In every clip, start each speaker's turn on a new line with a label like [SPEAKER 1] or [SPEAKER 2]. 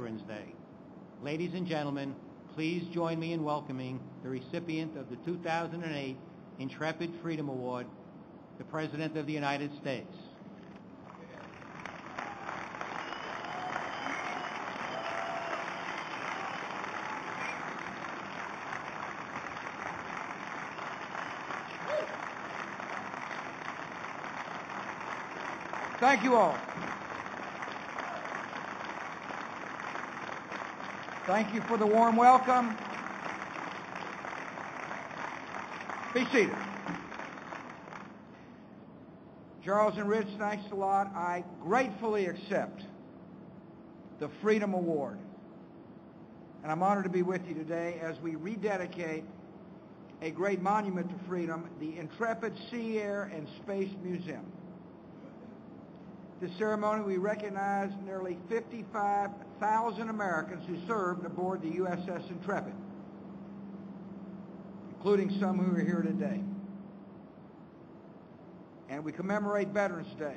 [SPEAKER 1] Veterans Day. Ladies and gentlemen, please join me in welcoming the recipient of the 2008 Intrepid Freedom Award, the President of the United States.
[SPEAKER 2] Thank you all. Thank you for the warm welcome. Be seated. Charles and Rich, thanks a lot. I gratefully accept the Freedom Award. And I'm honored to be with you today as we rededicate a great monument to freedom, the Intrepid Sea, Air, and Space Museum. This ceremony, we recognize nearly 55,000 Americans who served aboard the USS Intrepid, including some who are here today. And we commemorate Veterans Day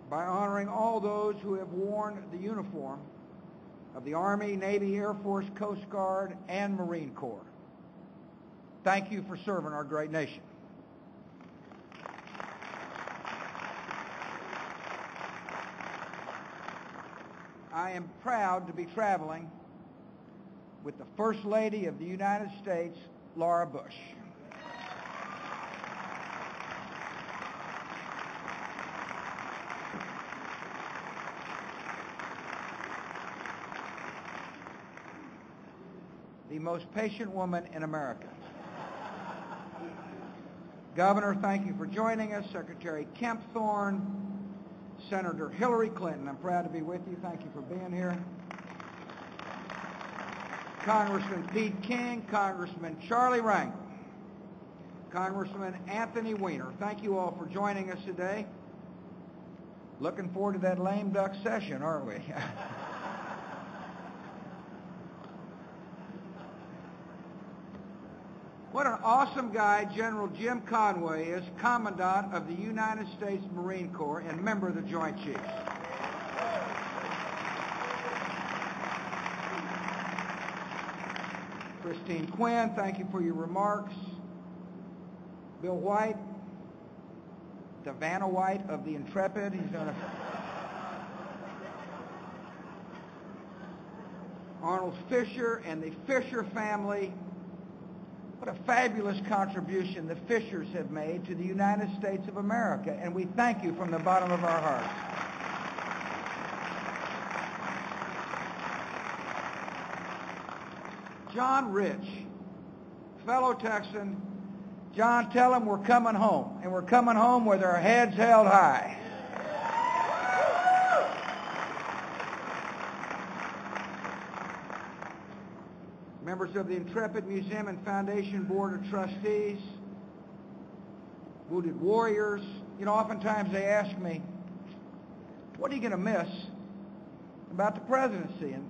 [SPEAKER 2] by honoring all those who have worn the uniform of the Army, Navy, Air Force, Coast Guard, and Marine Corps. Thank you for serving our great nation. I am proud to be traveling with the First Lady of the United States, Laura Bush. The most patient woman in America. Governor, thank you for joining us. Secretary Kempthorne, Senator Hillary Clinton, I'm proud to be with you. Thank you for being here. Congressman Pete King, Congressman Charlie Rangel, Congressman Anthony Weiner, thank you all for joining us today. Looking forward to that lame duck session, aren't we? What an awesome guy General Jim Conway is, Commandant of the United States Marine Corps and member of the Joint Chiefs. Christine Quinn, thank you for your remarks. Bill White, Vanna White of the Intrepid, he's going to... Arnold Fisher and the Fisher family. What a fabulous contribution the Fishers have made to the United States of America, and we thank you from the bottom of our hearts. John Rich, fellow Texan. John, tell them we're coming home, and we're coming home with our heads held high. Members of the Intrepid Museum and Foundation Board of Trustees, wounded warriors. You know, oftentimes they ask me, what are you going to miss about the presidency? And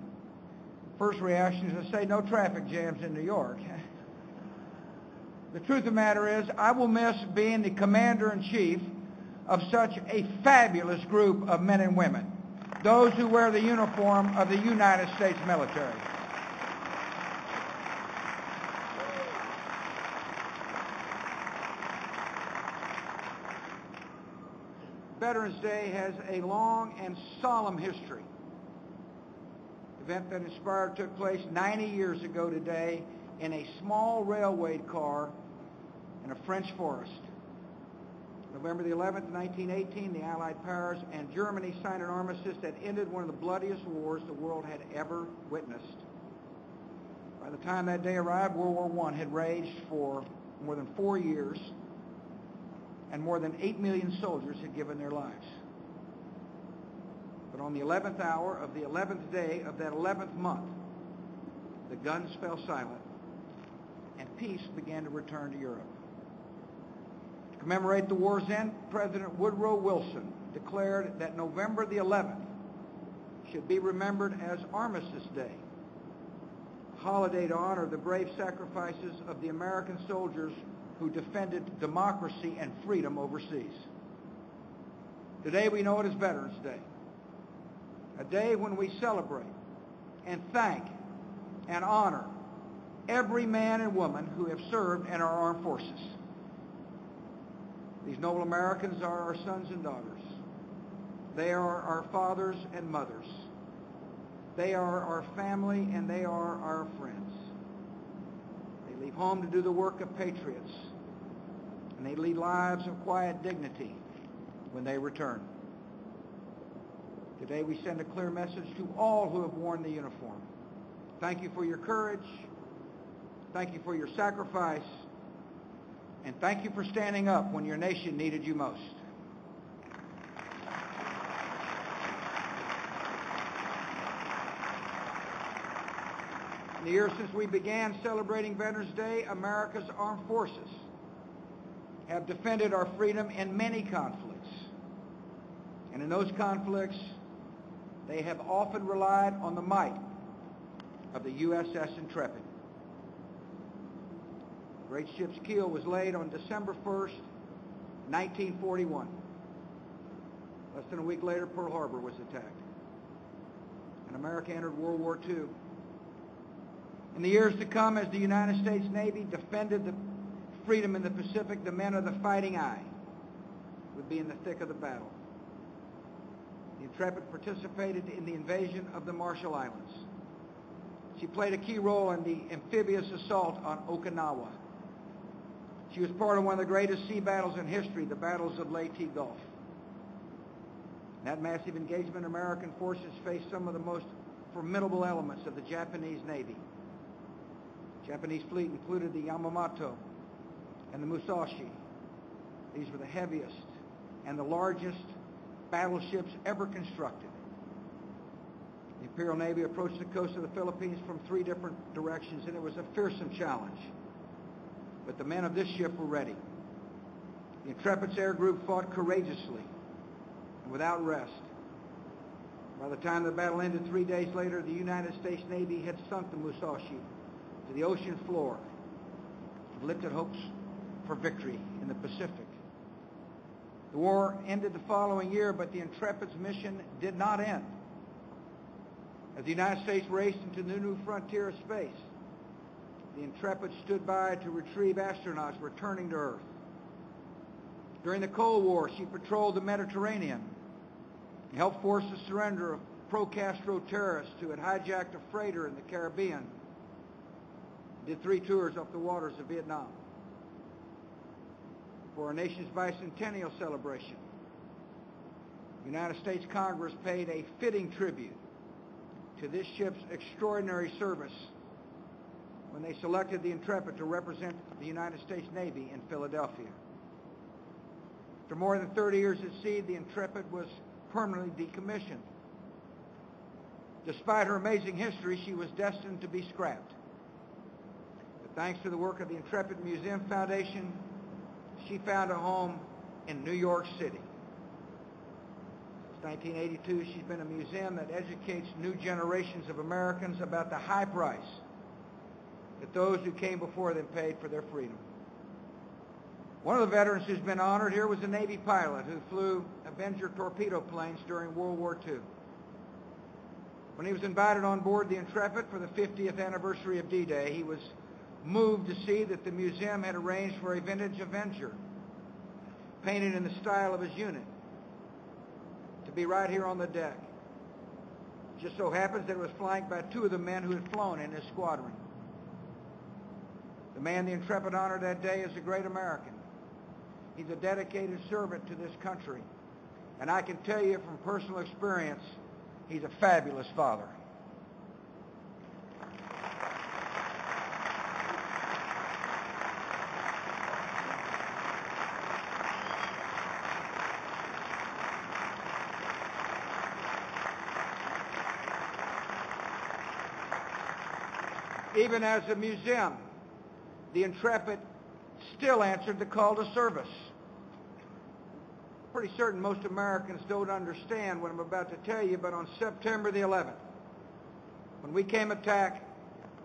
[SPEAKER 2] first reaction is to say, no traffic jams in New York. The truth of the matter is, I will miss being the commander-in-chief of such a fabulous group of men and women, those who wear the uniform of the United States military. Veterans Day has a long and solemn history. The event that inspired took place 90 years ago today in a small railway car in a French forest. November the 11th, 1918, the Allied powers and Germany signed an armistice that ended one of the bloodiest wars the world had ever witnessed. By the time that day arrived, World War I had raged for more than 4 years, and more than 8 million soldiers had given their lives. But on the 11th hour of the 11th day of that 11th month, the guns fell silent, and peace began to return to Europe. To commemorate the war's end, President Woodrow Wilson declared that November the 11th should be remembered as Armistice Day, a holiday to honor the brave sacrifices of the American soldiers who defended democracy and freedom overseas. Today we know it as Veterans Day. a day when we celebrate and thank and honor every man and woman who have served in our armed forces. These noble Americans are our sons and daughters. They are our fathers and mothers. They are our family, and they are our friends. They leave home to do the work of patriots, and they lead lives of quiet dignity when they return. Today we send a clear message to all who have worn the uniform. Thank you for your courage. Thank you for your sacrifice. And thank you for standing up when your nation needed you most. In the years since we began celebrating Veterans Day, America's armed forces have defended our freedom in many conflicts. And in those conflicts, they have often relied on the might of the USS Intrepid. The great ship's keel was laid on December 1st, 1941. Less than a week later, Pearl Harbor was attacked, and America entered World War II. In the years to come, as the United States Navy defended the freedom in the Pacific, the men of the Fighting Eye would be in the thick of the battle. The Intrepid participated in the invasion of the Marshall Islands. She played a key role in the amphibious assault on Okinawa. She was part of one of the greatest sea battles in history, the battles of Leyte Gulf. In that massive engagement, American forces faced some of the most formidable elements of the Japanese Navy. The Japanese fleet included the Yamamoto and the Musashi. These were the heaviest and the largest battleships ever constructed. The Imperial Navy approached the coast of the Philippines from 3 different directions, and it was a fearsome challenge. But the men of this ship were ready. The Intrepid's air group fought courageously and without rest. By the time the battle ended 3 days later, the United States Navy had sunk the Musashi to the ocean floor and lifted hopes for victory in the Pacific. The war ended the following year, but the Intrepid's mission did not end. As the United States raced into the new frontier of space, the Intrepid stood by to retrieve astronauts returning to Earth. During the Cold War, she patrolled the Mediterranean and helped force the surrender of pro-Castro terrorists who had hijacked a freighter in the Caribbean. Did 3 tours up the waters of Vietnam. For our nation's bicentennial celebration, the United States Congress paid a fitting tribute to this ship's extraordinary service when they selected the Intrepid to represent the United States Navy in Philadelphia. After more than 30 years at sea, the Intrepid was permanently decommissioned. Despite her amazing history, she was destined to be scrapped. But thanks to the work of the Intrepid Museum Foundation, she found a home in New York City. Since 1982, she's been a museum that educates new generations of Americans about the high price that those who came before them paid for their freedom. One of the veterans who's been honored here was a Navy pilot who flew Avenger torpedo planes during World War II. When he was invited on board the Intrepid for the 50th anniversary of D-Day, he was moved to see that the museum had arranged for a vintage Avenger, painted in the style of his unit, to be right here on the deck. It just so happens that it was flanked by 2 of the men who had flown in his squadron. The man the Intrepid honored that day is a great American. He's a dedicated servant to this country. And I can tell you from personal experience, he's a fabulous father. Even as a museum, the Intrepid still answered the call to service. Pretty certain most Americans don't understand what I'm about to tell you, but on September the 11th, when we came attack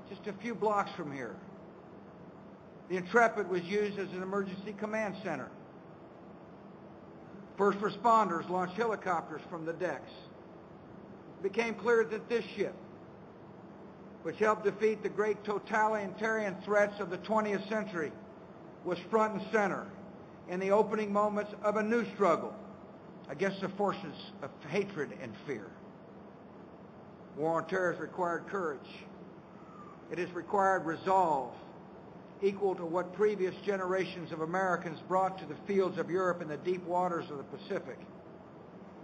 [SPEAKER 2] just a few blocks from here, the Intrepid was used as an emergency command center. First responders launched helicopters from the decks. became clear that this ship, which helped defeat the great totalitarian threats of the 20th century, was front and center in the opening moments of a new struggle against the forces of hatred and fear. War on terror has required courage. It has required resolve equal to what previous generations of Americans brought to the fields of Europe and the deep waters of the Pacific.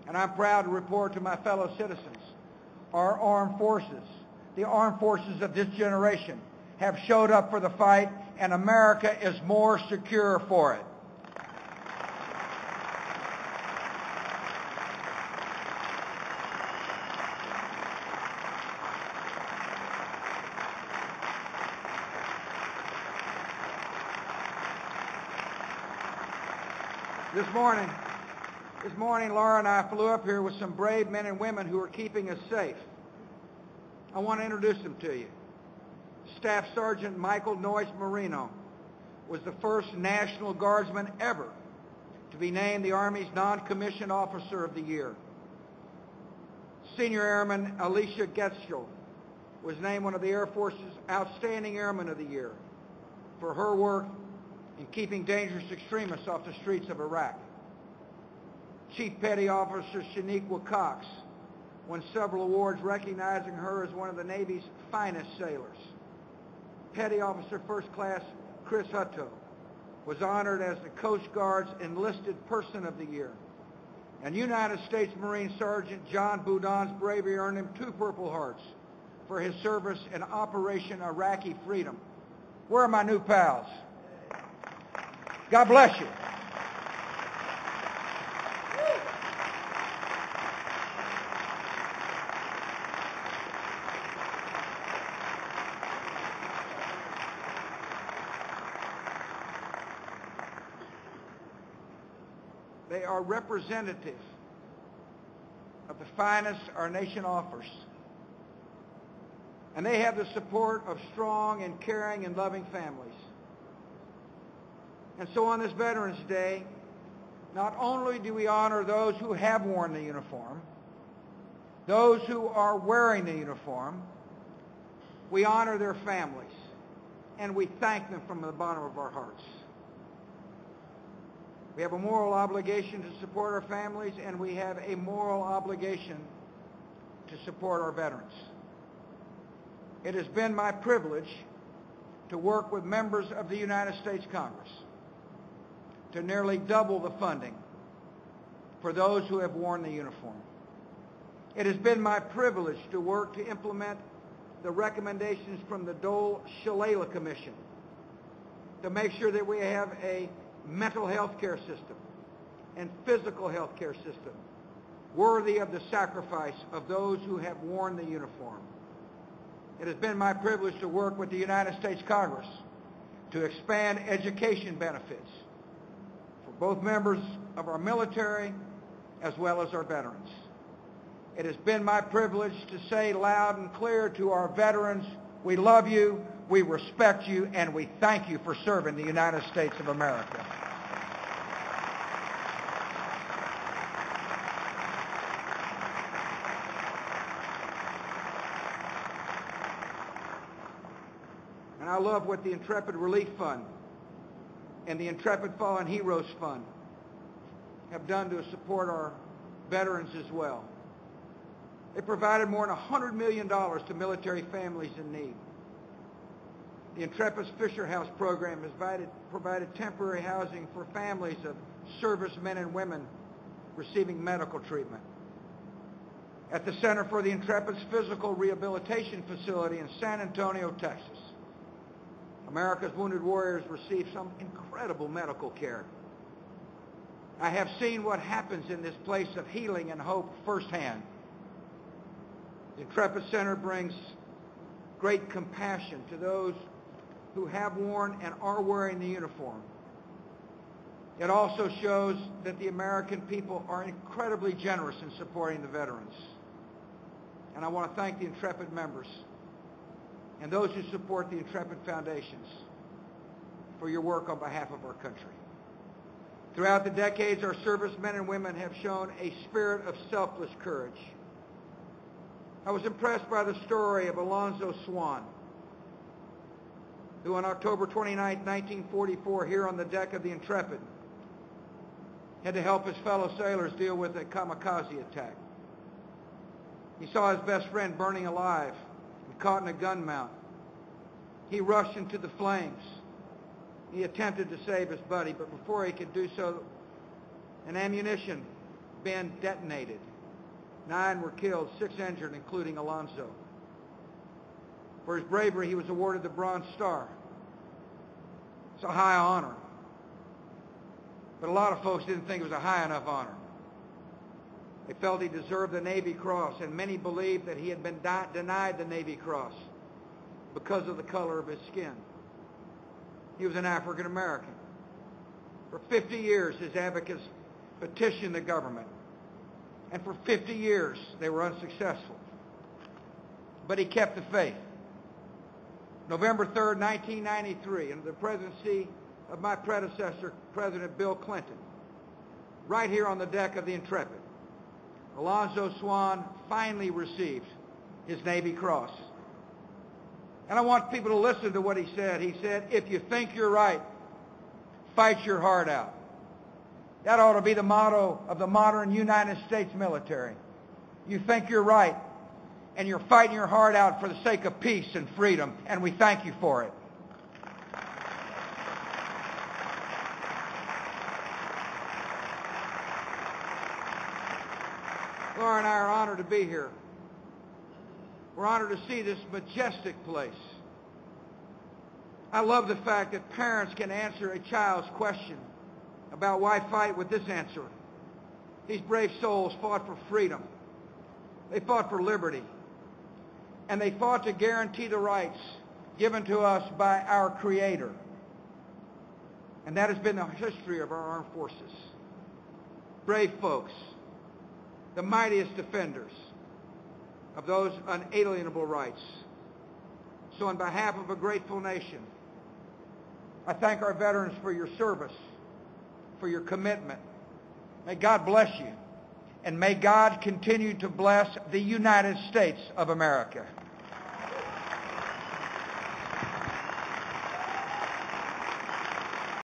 [SPEAKER 2] And I'm proud to report to my fellow citizens, our armed forces, the armed forces of this generation, have showed up for the fight, and America is more secure for it. This morning, Laura and I flew up here with some brave men and women who are keeping us safe. I want to introduce them to you. Staff Sergeant Michael Noyce Marino was the first National Guardsman ever to be named the Army's Non-Commissioned Officer of the Year. Senior Airman Alicia Getschel was named one of the Air Force's Outstanding Airmen of the Year for her work in keeping dangerous extremists off the streets of Iraq. Chief Petty Officer Shaniqua Cox won several awards recognizing her as one of the Navy's finest sailors. Petty Officer First Class Chris Hutto was honored as the Coast Guard's Enlisted Person of the Year. And United States Marine Sergeant John Boudin's bravery earned him 2 Purple Hearts for his service in Operation Iraqi Freedom. Where are my new pals? God bless you. They are representative of the finest our nation offers. And they have the support of strong and caring and loving families. And so on this Veterans Day, not only do we honor those who have worn the uniform, those who are wearing the uniform, we honor their families, and we thank them from the bottom of our hearts. We have a moral obligation to support our families, and we have a moral obligation to support our veterans. It has been my privilege to work with members of the United States Congress to nearly double the funding for those who have worn the uniform. It has been my privilege to work to implement the recommendations from the Dole-Shalala Commission to make sure that we have a mental health care system and physical health care system worthy of the sacrifice of those who have worn the uniform. It has been my privilege to work with the United States Congress to expand education benefits for both members of our military as well as our veterans. It has been my privilege to say loud and clear to our veterans, we love you, we respect you, and we thank you for serving the United States of America. And I love what the Intrepid Relief Fund and the Intrepid Fallen Heroes Fund have done to support our veterans as well. They provided more than $100 million to military families in need. The Intrepid's Fisher House program has provided temporary housing for families of servicemen and women receiving medical treatment. At the Center for the Intrepid's Physical Rehabilitation Facility in San Antonio, Texas, America's wounded warriors receive some incredible medical care. I have seen what happens in this place of healing and hope firsthand. The Intrepid Center brings great compassion to those who have worn and are wearing the uniform. It also shows that the American people are incredibly generous in supporting the veterans. And I want to thank the Intrepid members and those who support the Intrepid Foundations for your work on behalf of our country. Throughout the decades, our servicemen and women have shown a spirit of selfless courage. I was impressed by the story of Alonzo Swan, who on October 29, 1944, here on the deck of the Intrepid, had to help his fellow sailors deal with a kamikaze attack. He saw his best friend burning alive and caught in a gun mount. He rushed into the flames. He attempted to save his buddy, but before he could do so, an ammunition bin detonated. 9 were killed, 6 injured, including Alonzo. For his bravery, he was awarded the Bronze Star. It's a high honor. But a lot of folks didn't think it was a high enough honor. They felt he deserved the Navy Cross, and many believed that he had been denied the Navy Cross because of the color of his skin. He was an African American. For 50 years, his advocates petitioned the government, and for 50 years, they were unsuccessful. But he kept the faith. November 3rd, 1993, under the presidency of my predecessor, President Bill Clinton, right here on the deck of the Intrepid, Alonzo Swan finally received his Navy Cross. And I want people to listen to what he said. He said, "If you think you're right, fight your heart out." That ought to be the motto of the modern United States military. You think you're right, and you're fighting your heart out for the sake of peace and freedom, and we thank you for it. Laura and I are honored to be here. We're honored to see this majestic place. I love the fact that parents can answer a child's question about why fight with this answer. These brave souls fought for freedom. They fought for liberty. And they fought to guarantee the rights given to us by our Creator. And that has been the history of our armed forces. Brave folks, the mightiest defenders of those unalienable rights. So on behalf of a grateful nation, I thank our veterans for your service, for your commitment. May God bless you, and may God continue to bless the United States of America.